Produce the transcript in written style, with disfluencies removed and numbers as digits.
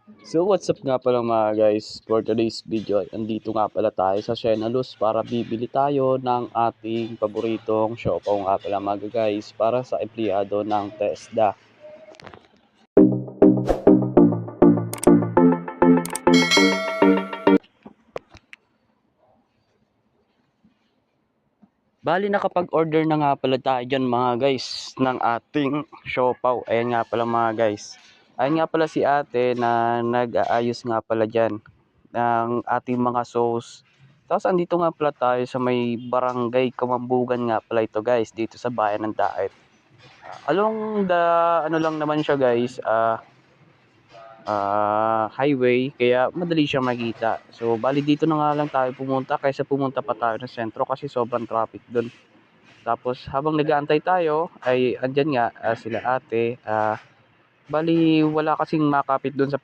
So what's up nga pala mga guys, for today's video ay andito nga pala tayo sa Siena Luz para bibili tayo ng ating paboritong siopaw nga pala mga guys para sa empleyado ng TESDA. Bali nakapag-order na nga pala tayo dyan mga guys ng ating siopaw. Ayan nga pala mga guys. Ayan nga pala si ate na nag-aayos nga pala dyan ng ating mga sauce. Tapos andito nga pala tayo sa may barangay Kamambugan nga pala ito guys, dito sa bayan ng Daet. Along the ano lang naman siya guys, highway, kaya madali siya makita. So bali dito na nga lang tayo pumunta kaysa pumunta pa tayo ng sentro kasi sobrang traffic doon. Tapos habang nag-aantay tayo ay andyan nga sila ate, bali wala kasing makapit doon sa